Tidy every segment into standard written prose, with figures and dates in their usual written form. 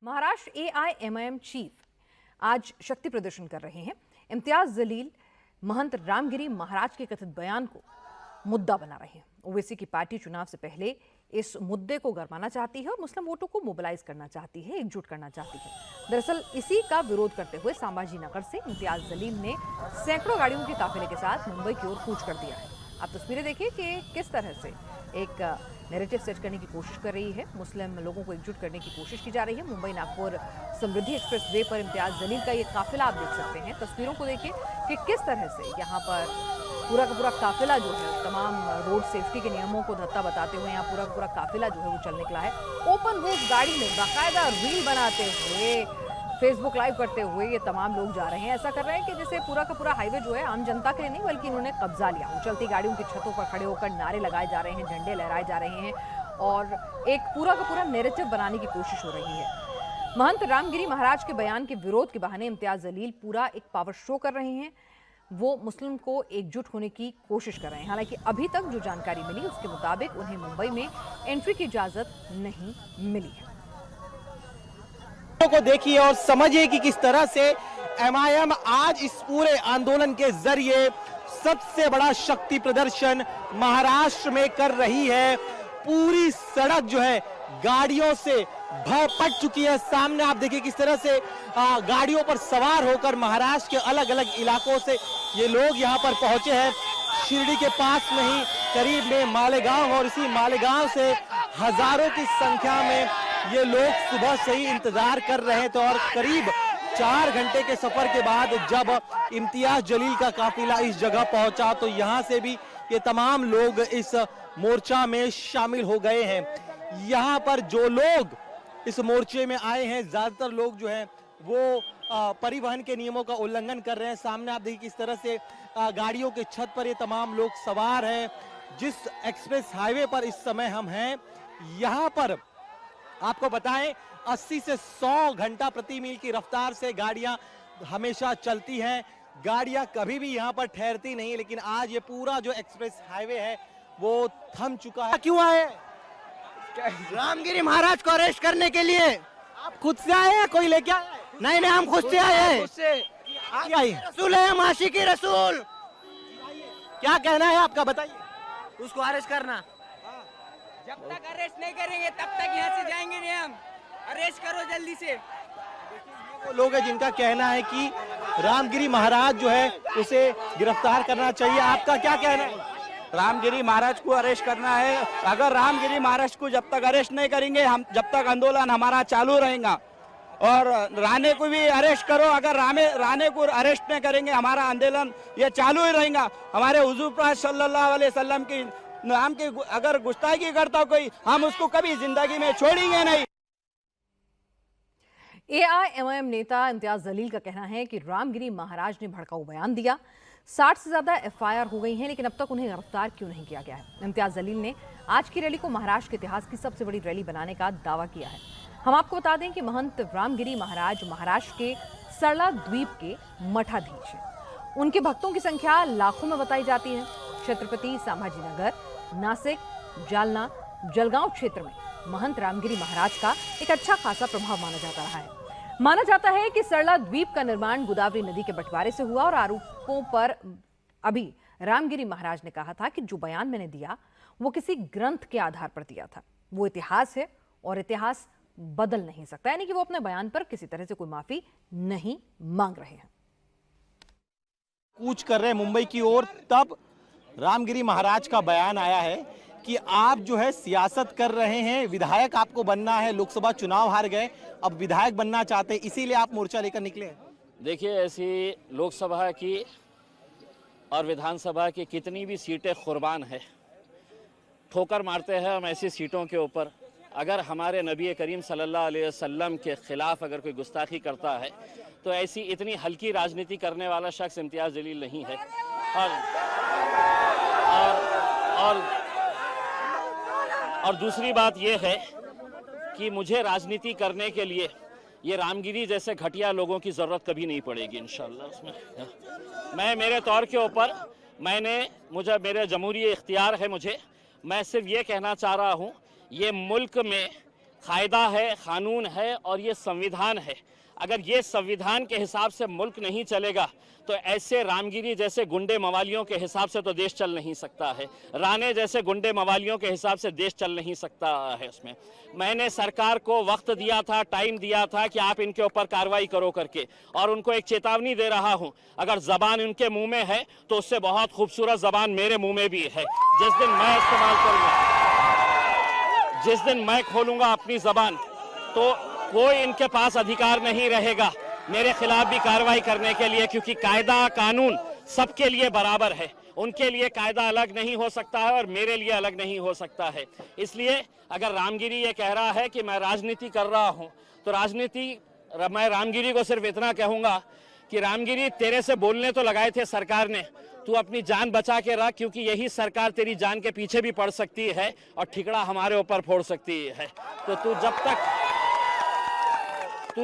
Maharashtra AIMIM chief आज शक्ति प्रदर्शन कर रहे हैं। इम्तियाज जलील महंत रामगिरी महाराज के कथित बयान को मुद्दा बना रहे हैं। ओवैसी की पार्टी चुनाव से पहले इस मुद्दे को गरमाना चाहती है और मुस्लिम वोटों को मोबिलाइज करना चाहती है, एकजुट करना चाहती है। दरअसल इसी का विरोध करते हुए संभाजी नगर से इम्तियाज जलील ने सैकड़ों गाड़ियों के काफिले के साथ मुंबई की ओर कूच कर दिया है। आप तस्वीरें देखिए कि किस तरह से एक नैरेटिव सेट करने की कोशिश कर रही है, मुस्लिम लोगों को एकजुट करने की कोशिश की जा रही है। मुंबई नागपुर समृद्धि एक्सप्रेस वे पर इम्तियाज जलील का ये काफिला आप देख सकते हैं। तस्वीरों को देखिए कि किस तरह से यहाँ पर पूरा का पूरा काफिला जो है तमाम रोड सेफ्टी के नियमों को धत्ता बताते हुए यहाँ पूरा का पूरा काफिला जो है वो चलने निकला है। ओपन रूफ गाड़ी में बाकायदा रील बनाते हुए, फेसबुक लाइव करते हुए ये तमाम लोग जा रहे हैं। ऐसा कर रहे हैं कि जैसे पूरा का पूरा हाईवे जो है आम जनता के लिए नहीं बल्कि इन्होंने कब्जा लिया। उछलती गाड़ियों की छतों पर खड़े होकर नारे लगाए जा रहे हैं, झंडे लहराए जा रहे हैं और एक पूरा का पूरा नैरेटिव बनाने की कोशिश हो रही है। महंत रामगिरी महाराज के बयान के विरोध के बहाने इम्तियाज जलील पूरा एक पावर शो कर रहे हैं। वो मुस्लिम को एकजुट होने की कोशिश कर रहे हैं। हालांकि अभी तक जो जानकारी मिली उसके मुताबिक उन्हें मुंबई में एंट्री की इजाजत नहीं मिली है। को देखिए और समझिए कि किस तरह से एमआईएम आज इस पूरे आंदोलन के जरिए सबसे बड़ा शक्ति प्रदर्शन महाराष्ट्र में कर रही है। पूरी सड़क जो है गाड़ियों से भर चुकी है। सामने आप देखिए किस तरह से गाड़ियों पर सवार होकर महाराष्ट्र के अलग अलग इलाकों से ये लोग यहाँ पर पहुंचे हैं। शिरडी के पास में ही करीब में मालेगांव और इसी मालेगांव से हजारों की संख्या में ये लोग सुबह से ही इंतजार कर रहे थे और करीब 4 घंटे के सफर के बाद जब इम्तियाज जलील का काफिला इस जगह पहुंचा तो यहाँ से भी ये तमाम लोग इस मोर्चा में शामिल हो गए हैं। यहाँ पर जो लोग इस मोर्चे में आए हैं ज्यादातर लोग जो हैं वो परिवहन के नियमों का उल्लंघन कर रहे हैं। सामने आप देखिए किस तरह से गाड़ियों के छत पर ये तमाम लोग सवार हैं। जिस एक्सप्रेस हाईवे पर इस समय हम हैं यहाँ पर आपको बताएं 80 से 100 घंटा प्रति मील की रफ्तार से गाड़ियां हमेशा चलती हैं। गाड़ियां कभी भी यहां पर ठहरती नहीं, लेकिन आज ये पूरा जो एक्सप्रेस हाईवे है वो थम चुका है। क्यों आए? रामगिरी महाराज को अरेस्ट करने के लिए। आप खुद से आए हैं कोई लेके आए? नहीं, हम खुद से आए हैं। रसूल है हम, आशिकी रसूल। क्या कहना है आपका, बताइए। उसको अरेस्ट करना। जब तक अरेस्ट नहीं करेंगे तब तक यहाँ से जाएंगे नहीं हम। अरेस्ट करो जल्दी से। वो लोग हैं जिनका कहना है कि रामगिरी महाराज जो है उसे गिरफ्तार करना चाहिए। आपका क्या कहना है? रामगिरी महाराज को अरेस्ट करना है। अगर रामगिरी महाराज को जब तक अरेस्ट नहीं करेंगे हम जब तक आंदोलन हमारा चालू रहेगा। और राणे को भी अरेस्ट करो, अगर राणे को अरेस्ट नहीं करेंगे हमारा आंदोलन ये चालू ही रहेगा। हमारे हुजूर पाक सल्लल्लाहु अलैहि वसल्लम की नाम की अगर गुस्ताखी करता कोई हम उसको कभी जिंदगी में छोड़ेंगे नहीं। एआईएमआईएम नेता इम्तियाज जलील का कहना है कि रामगिरी महाराज ने भड़काऊ बयान दिया। 60 से ज्यादा एफआईआर हो गई हैं, लेकिन अब तक उन्हें गिरफ्तार क्यों नहीं किया गया है। इम्तियाज जलील ने आज की रैली को महाराष्ट्र के इतिहास की सबसे बड़ी रैली बनाने का दावा किया है। हम आपको बता दें कि महंत रामगिरी महाराज महाराष्ट्र के सरला द्वीप के मठाधीश हैं। उनके भक्तों की संख्या लाखों में बताई जाती है। छत्रपति संभाजी नगर, नासिक, जालना, जलगांव क्षेत्र में महंत रामगिरी महाराज का एक अच्छा खासा प्रभाव माना जाता रहा है। माना जाता है कि सरला द्वीप का निर्माण गोदावरी नदी के बंटवारे से हुआ और आरोपों पर अभी रामगिरी महाराज ने कहा था कि जो बयान मैंने दिया वो किसी ग्रंथ के आधार पर दिया था। वो इतिहास है और इतिहास बदल नहीं सकता, यानी कि वो अपने बयान पर किसी तरह से कोई माफी नहीं मांग रहे हैं। कूच कर रहे हैं मुंबई की ओर, तब रामगिरी महाराज का बयान आया है कि आप जो है सियासत कर रहे हैं, विधायक आपको बनना है, लोकसभा चुनाव हार गए, अब विधायक बनना चाहते हैं, इसीलिए आप मोर्चा लेकर निकले। देखिए, ऐसी लोकसभा की और विधानसभा की कितनी भी सीटें कुर्बान है, ठोकर मारते हैं हम ऐसी सीटों के ऊपर। अगर हमारे नबी करीम सल्लल्लाहु अलैहि वसल्लम के खिलाफ अगर कोई गुस्ताखी करता है तो ऐसी इतनी हल्की राजनीति करने वाला शख्स इम्तियाज जलील नहीं है। और दूसरी बात यह है कि मुझे राजनीति करने के लिए ये रामगिरी जैसे घटिया लोगों की ज़रूरत कभी नहीं पड़ेगी इंशाल्लाह। उसमें मैं मेरे तौर के ऊपर मुझे मेरे जमहूरी इख्तियार है, मैं सिर्फ ये कहना चाह रहा हूँ ये मुल्क में कायदा है, कानून है और ये संविधान है। अगर ये संविधान के हिसाब से मुल्क नहीं चलेगा तो ऐसे रामगिरी जैसे गुंडे मवालियों के हिसाब से तो देश चल नहीं सकता है, राणे जैसे गुंडे मवालियों के हिसाब से देश चल नहीं सकता है। उसमें मैंने सरकार को वक्त दिया था, टाइम दिया था कि आप इनके ऊपर कार्रवाई करो करके, और उनको एक चेतावनी दे रहा हूं, अगर जबान उनके मुंह में है तो उससे बहुत खूबसूरत जबान मेरे मुंह में भी है। जिस दिन मैं इस्तेमाल करूंगा, जिस दिन मैं खोलूंगा अपनी जबान, तो कोई इनके पास अधिकार नहीं रहेगा मेरे खिलाफ भी कार्रवाई करने के लिए, क्योंकि कायदा कानून सबके लिए बराबर है। उनके लिए कायदा अलग नहीं हो सकता है और मेरे लिए अलग नहीं हो सकता है। इसलिए अगर रामगिरी ये कह रहा है कि मैं राजनीति कर रहा हूं, तो मैं रामगिरी को सिर्फ इतना कहूंगा कि रामगिरी, तेरे से बोलने तो लगाए थे सरकार ने, तू अपनी जान बचा के रख, क्योंकि यही सरकार तेरी जान के पीछे भी पड़ सकती है और ठिकड़ा हमारे ऊपर फोड़ सकती है। तो तू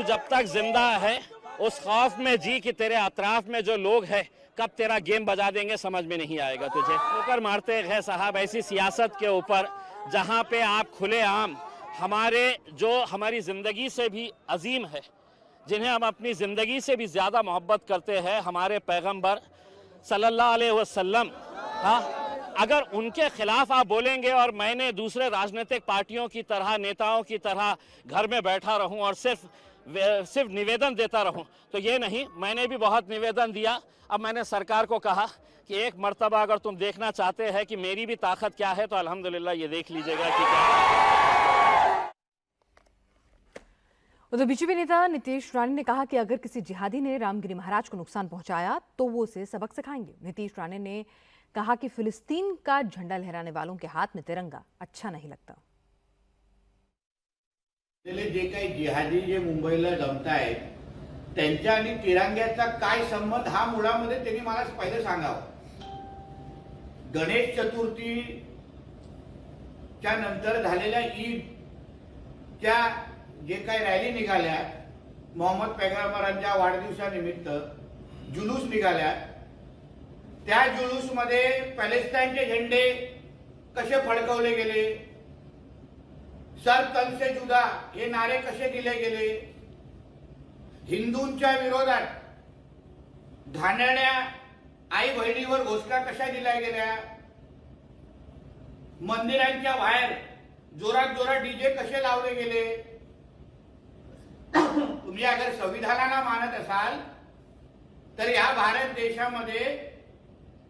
जब तक जिंदा है उस खौफ में जी कि तेरे अतराफ में जो लोग हैं कब तेरा गेम बजा देंगे समझ में नहीं आएगा तुझे। ठोकर मारते हैं साहब ऐसी सियासत के ऊपर जहां पे आप खुलेआम हमारी जिंदगी से भी अजीम है, जिन्हें हम अपनी जिंदगी से भी ज्यादा मोहब्बत करते हैं, हमारे पैगंबर सल्लल्लाहु अलैहि वसल्लम, हाँ, अगर उनके खिलाफ आप बोलेंगे और मैंने दूसरे राजनीतिक पार्टियों की तरह, नेताओं की तरह घर में बैठा रहूं और सिर्फ निवेदन देता रहूं, तो ये नहीं। मैंने भी बहुत निवेदन दिया। अब मैंने सरकार को कहा कि एक मर्तबा अगर तुम देखना चाहते हैं कि मेरी भी ताकत क्या है, तो अल्हम्दुलिल्लाह ये देख लीजिएगा कि क्या है। उधर बीजेपी नेता नीतीश राणे ने कहा कि अगर किसी जिहादी ने रामगिरी महाराज को नुकसान पहुंचाया तो वो उसे सबक सिखाएंगे। नीतीश राणे ने कहा कि फिलिस्तीन का झंडा लहराने वालों के हाथ में तिरंगा अच्छा नहीं लगता। जे काही जिहादी जे मुंबईला जमतायत त्यांच्या आणि तिरंग्याचा काय संबंध हा मुळामध्ये त्यांनी मला पहिले सांगावं। गणेश चतुर्थीच्या नंतर झालेल्या ईदच्या जे काही रॅली निघाल्या, मोहम्मद पैगंबरांच्या वाढदिवसानिमित्त जुलूस निघाल्या, त्या जुलूसमध्ये पॅलेस्टाईनचे झेंडे कसे फडकवले गेले, सर तन से जुदा हे नारे कसे दिले गेले, हिंदूंच्या विरोधात घाणेरड्या आई बहिणीवर घोषणा कशा दिल्या गेल्या, मंदिरांच्या बाहेर जोरात जोरात डीजे कसे लावले गेले। तुम्ही अगर संविधानाला मानत असाल तर या भारत देशामध्ये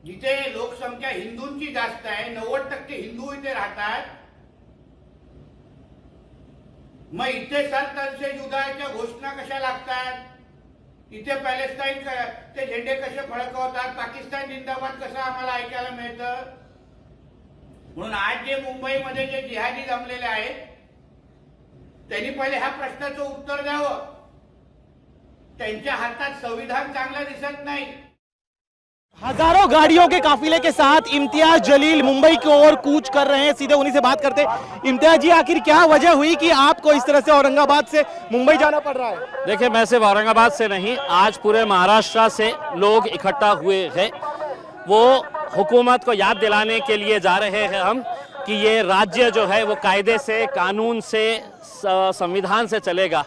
जिथे लोकसंख्या हिंदूंची जास्त आहे, 90% हिंदू इथे राहतात, मग इथे सर तन से जुदाच्या घोषणा कशा लागतात, इथे पॅलेस्टाईन ते झेंडे कसे फडकवतात, पाकिस्तान जिंदाबाद कसं आम्हाला ऐकायला मिळतं। म्हणून आज जे मुंबईमध्ये जे जिहादी जमलेले आहेत त्यांनी पहिले ह्या प्रश्नाचं उत्तर द्यावं। त्यांच्या हातात संविधान चांगलं दिसत नाही। हजारों गाड़ियों के काफिले के साथ इम्तियाज जलील मुंबई की ओर कूच कर रहे हैं। सीधे उन्हीं से बात करते हैं। इम्तियाज जी, आखिर क्या वजह हुई कि आपको इस तरह से औरंगाबाद से मुंबई जाना पड़ रहा है? देखिए, मैं सिर्फ औरंगाबाद से नहीं, आज पूरे महाराष्ट्र से लोग इकट्ठा हुए हैं। वो हुकूमत को याद दिलाने के लिए जा रहे हैं हम कि ये राज्य जो है वो कायदे से, कानून से, संविधान से चलेगा।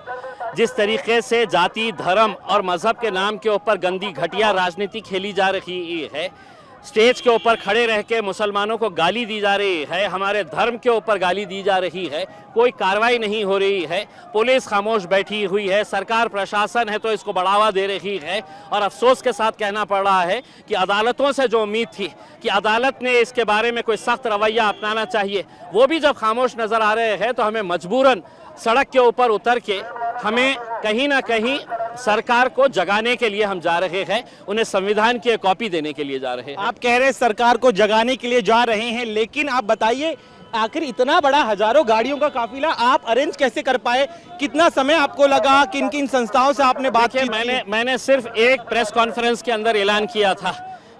जिस तरीके से जाति, धर्म और मजहब के नाम के ऊपर गंदी घटिया राजनीति खेली जा रही है, स्टेज के ऊपर खड़े रह के मुसलमानों को गाली दी जा रही है, हमारे धर्म के ऊपर गाली दी जा रही है, कोई कार्रवाई नहीं हो रही है, पुलिस खामोश बैठी हुई है, सरकार प्रशासन है तो इसको बढ़ावा दे रही है। और अफसोस के साथ कहना पड़ रहा है कि अदालतों से जो उम्मीद थी कि अदालत ने इसके बारे में कोई सख्त रवैया अपनाना चाहिए, वो भी जब खामोश नजर आ रहे हैं, तो हमें मजबूरन सड़क के ऊपर उतर के हमें कहीं ना कहीं सरकार को जगाने के लिए हम जा रहे हैं, उन्हें संविधान की एक कॉपी देने के लिए जा रहे हैं। आप कह रहे हैं सरकार को जगाने के लिए जा रहे हैं, लेकिन आप बताइए आखिर इतना बड़ा हजारों गाड़ियों का काफिला आप अरेंज कैसे कर पाए? कितना समय आपको लगा? किन किन संस्थाओं से आपने बात की? मैंने सिर्फ एक प्रेस कॉन्फ्रेंस के अंदर ऐलान किया था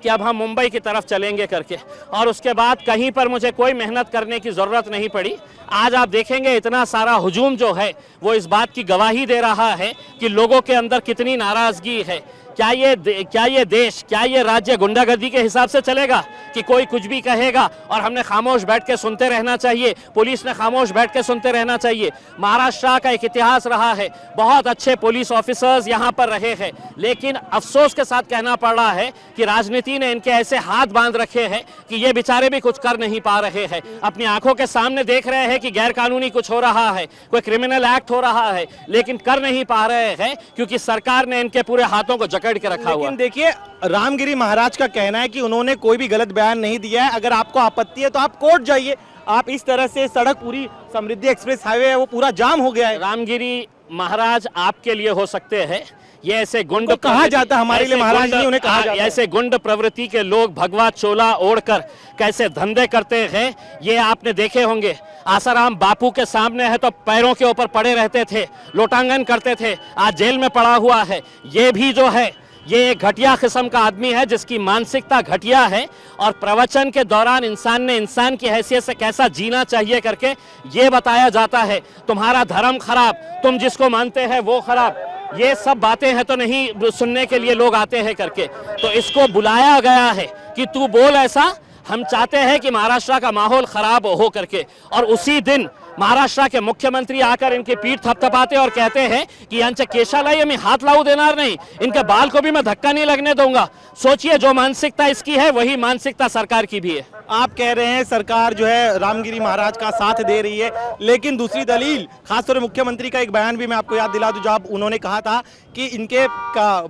कि अब हम मुंबई की तरफ चलेंगे करके, और उसके बाद कहीं पर मुझे कोई मेहनत करने की ज़रूरत नहीं पड़ी। आज आप देखेंगे इतना सारा हुजूम जो है वो इस बात की गवाही दे रहा है कि लोगों के अंदर कितनी नाराज़गी है, क्या ये देश, क्या ये राज्य गुंडागर्दी के हिसाब से चलेगा कि कोई कुछ भी कहेगा और हमने खामोश बैठ के सुनते रहना चाहिए, पुलिस ने खामोश बैठ के सुनते रहना चाहिए। महाराष्ट्र का एक इतिहास रहा है, बहुत अच्छे पुलिस ऑफिसर्स यहाँ पर रहे हैं, लेकिन अफसोस के साथ कहना पड़ रहा है कि राजनीति ने इनके ऐसे हाथ बांध रखे हैं कि ये बेचारे भी कुछ कर नहीं पा रहे हैं। अपनी आंखों के सामने देख रहे हैं कि गैर कानूनी कुछ हो रहा है, कोई क्रिमिनल एक्ट हो रहा है, लेकिन कर नहीं पा रहे हैं क्योंकि सरकार ने इनके पूरे हाथों को जकड़ के रखा हुआ। लेकिन देखिए, रामगिरी महाराज का कहना है कि उन्होंने कोई भी गलत बयान नहीं दिया है, अगर आपको आपत्ति है तो आप कोर्ट जाइए। आप इस तरह से सड़क पूरी समृद्धि एक्सप्रेस हाईवे है वो पूरा जाम हो गया है। रामगिरी महाराज आपके लिए हो सकते हैं, ये ऐसे गुंड कहा जाता, हमारे लिए महाराज नहीं, उन्हें कहा जाता। ऐसे गुंड प्रवृत्ति के लोग भगवा चोला ओढ़कर कैसे धंधे करते हैं ये आपने देखे होंगे। आसाराम बापू के सामने है तो पैरों के ऊपर पड़े रहते थे, लोटांगन करते थे, आज जेल में पड़ा हुआ है। ये भी जो है ये एक घटिया किस्म का आदमी है जिसकी मानसिकता घटिया है, और प्रवचन के दौरान इंसान ने इंसान की हैसियत से कैसा जीना चाहिए करके ये बताया जाता है। तुम्हारा धर्म खराब, तुम जिसको मानते हैं वो खराब, ये सब बातें हैं तो नहीं सुनने के लिए लोग आते हैं करके। तो इसको बुलाया गया है कि तू बोल ऐसा, हम चाहते हैं कि महाराष्ट्र का माहौल खराब हो करके। और उसी दिन महाराष्ट्र के मुख्यमंत्री आकर इनकी पीठ थपथपाते और कहते हैं कि यांच्या केशाला ये मैं हाथ लावू देणार नहीं, इनके बाल को भी मैं धक्का नहीं लगने दूंगा। सोचिए, जो मानसिकता इसकी है वही मानसिकता सरकार की भी है। आप कह रहे हैं सरकार जो है रामगिरी महाराज का साथ दे रही है, लेकिन दूसरी दलील, खासतौर पर मुख्यमंत्री का एक बयान भी मैं आपको याद दिला दूं, जब उन्होंने कहा था कि इनके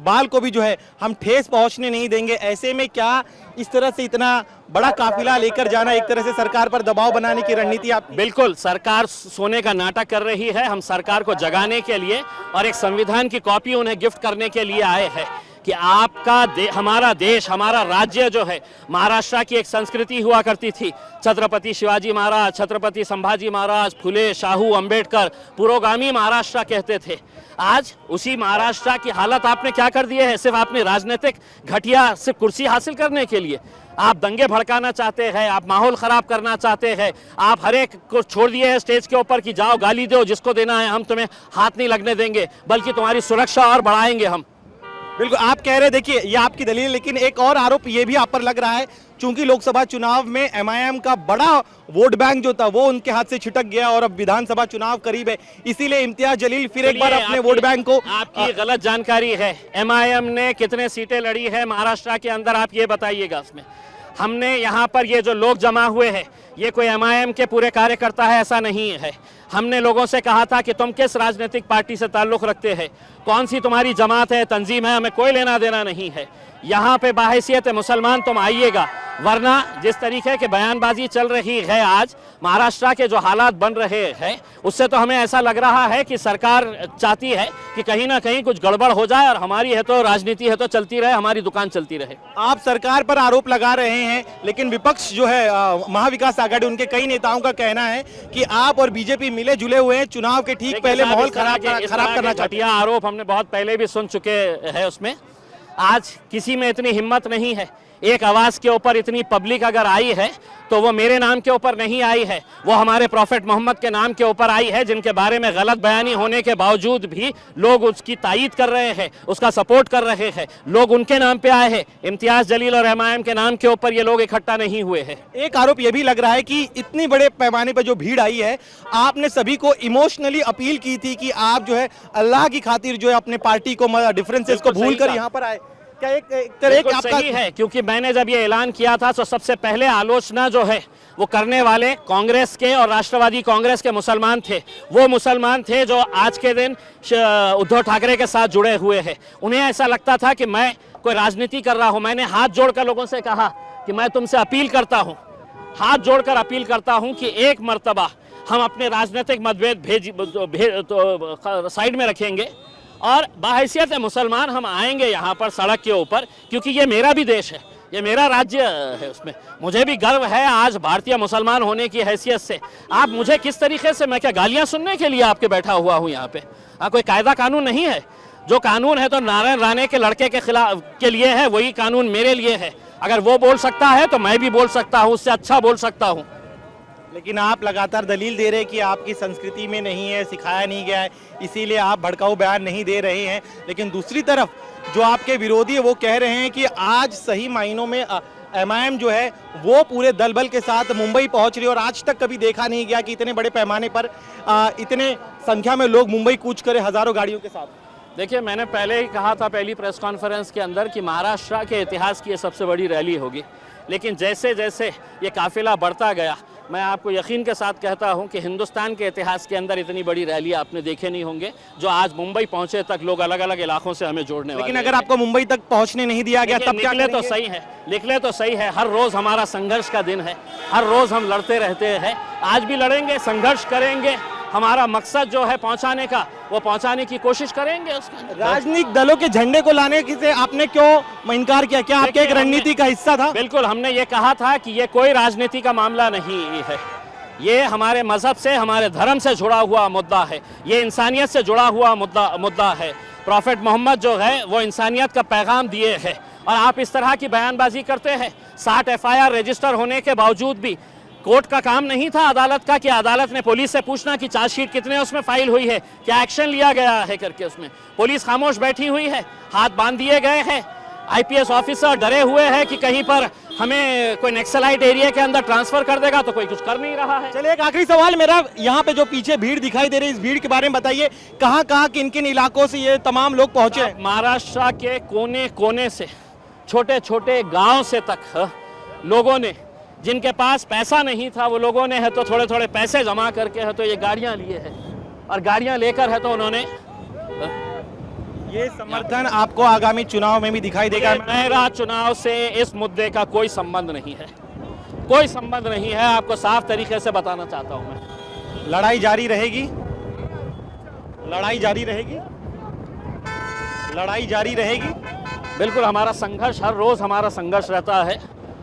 बाल को भी जो है हम ठेस पहुंचने नहीं देंगे। ऐसे में क्या इस तरह से इतना बड़ा काफिला लेकर जाना एक तरह से सरकार पर दबाव बनाने की रणनीति आप? बिल्कुल, सरकार सोने का नाटक कर रही है। हम सरकार को जगाने के लिए और एक संविधान की कॉपी उन्हें गिफ्ट करने के लिए आए हैं कि आपका हमारा देश, हमारा राज्य जो है, महाराष्ट्र की एक संस्कृति हुआ करती थी। छत्रपति शिवाजी महाराज, छत्रपति संभाजी महाराज, फुले, शाहू, अंबेडकर, पुरोगामी महाराष्ट्र कहते थे। आज उसी महाराष्ट्र की हालत आपने क्या कर दी है? सिर्फ आपने राजनीतिक घटिया सिर्फ कुर्सी हासिल करने के लिए आप दंगे भड़काना चाहते हैं, आप माहौल खराब करना चाहते हैं, आप हर एक को छोड़ दिए हैं स्टेज के ऊपर कि जाओ गाली दो जिसको देना है, हम तुम्हें हाथ नहीं लगने देंगे, बल्कि तुम्हारी सुरक्षा और बढ़ाएंगे हम। बिल्कुल, आप कह रहे, देखिए ये आपकी दलील, लेकिन एक और आरोप ये भी आप पर लग रहा है, चूंकि लोकसभा चुनाव में MIM का बड़ा वोट बैंक जो था वो उनके हाथ से छिटक गया और अब विधानसभा चुनाव करीब है, इसीलिए इम्तियाज जलील फिर एक बार अपने वोट बैंक को। आपकी गलत जानकारी है। MIM ने कितने सीटें लड़ी है महाराष्ट्र के अंदर, आप ये बताइएगा। उसमें हमने यहाँ पर ये जो लोग जमा हुए हैं ये कोई MIM के पूरे कार्यकर्ता है ऐसा नहीं है। हमने लोगों से कहा था कि तुम किस राजनीतिक पार्टी से ताल्लुक़ रखते हैं, कौन सी तुम्हारी जमात है, तंजीम है, हमें कोई लेना देना नहीं है। यहाँ पे बाहैसियत मुसलमान तुम आइएगा, वरना जिस तरीके की बयानबाजी चल रही है आज, महाराष्ट्र के जो हालात बन रहे हैं, उससे तो हमें ऐसा लग रहा है कि सरकार चाहती है कि कहीं ना कहीं कुछ गड़बड़ हो जाए और हमारी है तो राजनीति है तो चलती रहे, हमारी दुकान चलती रहे। आप सरकार पर आरोप लगा रहे हैं, लेकिन विपक्ष जो है महाविकास आघाड़ी, उनके कई नेताओं का कहना है कि आप और बीजेपी मिले जुले हुए हैं, चुनाव के ठीक पहले माहौल खराब करना चाहते हैं। आरोप हमने बहुत पहले भी सुन चुके हैं। उसमें आज किसी में इतनी हिम्मत नहीं है, एक आवाज़ के ऊपर इतनी पब्लिक अगर आई है तो वो मेरे नाम के ऊपर नहीं आई है, वो हमारे प्रॉफेट मोहम्मद के नाम के ऊपर आई है, जिनके बारे में गलत बयानी होने के बावजूद भी लोग उसकी तायीद कर रहे हैं, उसका सपोर्ट कर रहे हैं। लोग उनके नाम पे आए हैं, इम्तियाज जलील और MIM के नाम के ऊपर ये लोग इकट्ठा नहीं हुए हैं। एक आरोप ये भी लग रहा है कि इतनी बड़े पैमाने पर जो भीड़ आई है, आपने सभी को इमोशनली अपील की थी कि आप जो है अल्लाह की खातिर जो है अपने पार्टी को डिफरेंसेस को भूल कर यहाँ पर आए। क्या एक तरह आपका सही है? क्योंकि मैंने जब ये ऐलान किया था तो सबसे पहले आलोचना जो है वो करने वाले कांग्रेस के और राष्ट्रवादी कांग्रेस के मुसलमान थे। वो मुसलमान थे जो आज के दिन उद्धव ठाकरे के साथ जुड़े हुए हैं। उन्हें ऐसा लगता था कि मैं कोई राजनीति कर रहा हूं। मैंने हाथ जोड़कर लोगों से कहा कि मैं तुमसे अपील करता हूं, हाथ जोड़कर अपील करता हूं कि एक मर्तबा हम अपने राजनीतिक मतभेद साइड में रखेंगे और बाहैसियत मुसलमान हम आएंगे यहाँ पर सड़क के ऊपर, क्योंकि ये मेरा भी देश है, ये मेरा राज्य है, उसमें मुझे भी गर्व है आज भारतीय मुसलमान होने की हैसियत से। आप मुझे किस तरीके से, मैं क्या गालियाँ सुनने के लिए आपके बैठा हुआ हूँ यहाँ पे? कोई कायदा कानून नहीं है। जो कानून है तो नारायण राणे के लड़के के खिलाफ के लिए है, वही कानून मेरे लिए है। अगर वो बोल सकता है तो मैं भी बोल सकता हूँ, उससे अच्छा बोल सकता हूँ। लेकिन आप लगातार दलील दे रहे हैं कि आपकी संस्कृति में नहीं है, सिखाया नहीं गया है, इसीलिए आप भड़काऊ बयान नहीं दे रहे हैं। लेकिन दूसरी तरफ जो आपके विरोधी है वो कह रहे हैं कि आज सही मायनों में एमआईएम जो है वो पूरे दलबल के साथ मुंबई पहुंच रही है और आज तक कभी देखा नहीं गया कि इतने बड़े पैमाने पर इतने संख्या में लोग मुंबई कूच करे हजारों गाड़ियों के साथ। देखिए, मैंने पहले ही कहा था पहली प्रेस कॉन्फ्रेंस के अंदर कि महाराष्ट्र के इतिहास की ये सबसे बड़ी रैली होगी, लेकिन जैसे जैसे ये काफिला बढ़ता गया, मैं आपको यकीन के साथ कहता हूं कि हिंदुस्तान के इतिहास के अंदर इतनी बड़ी रैली आपने देखे नहीं होंगे जो आज मुंबई पहुंचे तक लोग अलग अलग इलाकों से हमें जोड़ने वाले। लेकिन अगर आपको मुंबई तक पहुंचने नहीं दिया गया तब क्या निकले तो करेंगे? सही है, निकले तो सही है। हर रोज हमारा संघर्ष का दिन है, हर रोज हम लड़ते रहते हैं, आज भी लड़ेंगे, संघर्ष करेंगे। हमारा मकसद जो है पहुंचाने का, वो पहुंचाने की कोशिश करेंगे। उसका राजनीतिक दलों के झंडे को लाने से आपने क्यों इनकार किया? क्या आपके एक रणनीति का हिस्सा था? बिल्कुल, हमने ये कहा था कि ये कोई राजनीति का मामला नहीं है, ये हमारे मजहब से, हमारे धर्म से जुड़ा हुआ मुद्दा है, ये इंसानियत से जुड़ा हुआ मुद्दा है। प्रॉफेट मोहम्मद जो है वो इंसानियत का पैगाम दिए हैं और आप इस तरह की बयानबाजी करते हैं। 60 FIR रजिस्टर होने के बावजूद भी कोर्ट का काम नहीं था अदालत का कि अदालत ने पुलिस से पूछना कि चार्जशीट कितने उसमें फाइल हुई है, क्या एक्शन लिया गया है करके। उसमें पुलिस खामोश बैठी हुई है, हाथ बांध दिए गए हैं। IPS ऑफिसर डरे हुए हैं कि कहीं पर हमें कोई नक्सलाइट एरिया के अंदर ट्रांसफर कर देगा, तो कोई कुछ कर नहीं रहा है। चलिए, एक आखिरी सवाल मेरा, यहाँ पे जो पीछे भीड़ दिखाई दे रही है, इस भीड़ के बारे में बताइए। कहाँ किन किन इलाकों से ये तमाम लोग पहुंचे हैं? महाराष्ट्र के कोने कोने से, छोटे छोटे गांव से तक लोगों ने, जिनके पास पैसा नहीं था वो लोगों ने है तो थोड़े थोड़े पैसे जमा करके है तो ये गाड़ियां लिए हैं और गाड़ियां लेकर है तो उन्होंने ये समर्थन आपको आगामी चुनाव में भी दिखाई देगा? मेरा चुनाव से इस मुद्दे का कोई संबंध नहीं है, कोई संबंध नहीं है। आपको साफ तरीके से बताना चाहता हूं मैं। लड़ाई जारी रहेगी, लड़ाई जारी रहेगी, लड़ाई जारी रहेगी। बिल्कुल, हमारा संघर्ष, हर रोज हमारा संघर्ष रहता है,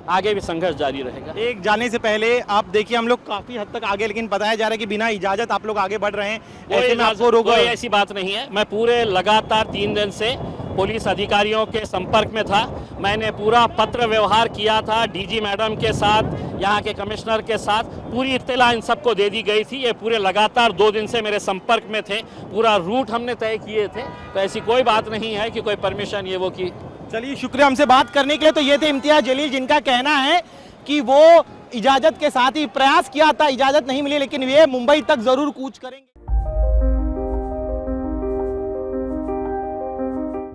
आगे भी संघर्ष जारी रहेगा। एक जाने से पहले आप देखिए, हम लोग काफी हद तक आगे, लेकिन बताया जा रहा है कि बिना इजाजत आप लोग आगे बढ़ रहे हैं, ऐसे में आपको रोको? कोई ऐसी बात नहीं है। मैं पूरे लगातार 3 दिन से पुलिस अधिकारियों के संपर्क में था। मैंने पूरा पत्र व्यवहार किया था DG मैडम के साथ, यहाँ के कमिश्नर के साथ, पूरी इत्तला इन सबको दे दी गई थी। ये पूरे लगातार 2 दिन से मेरे संपर्क में थे, पूरा रूट हमने तय किए थे, तो ऐसी कोई बात नहीं है कि कोई परमिशन ये वो की। चलिए, शुक्रिया हमसे बात करने के लिए। तो ये थे इम्तियाज जलील, जिनका कहना है कि वो इजाजत के साथ ही प्रयास किया था, इजाजत नहीं मिली, लेकिन वे मुंबई तक जरूर कूच करेंगे।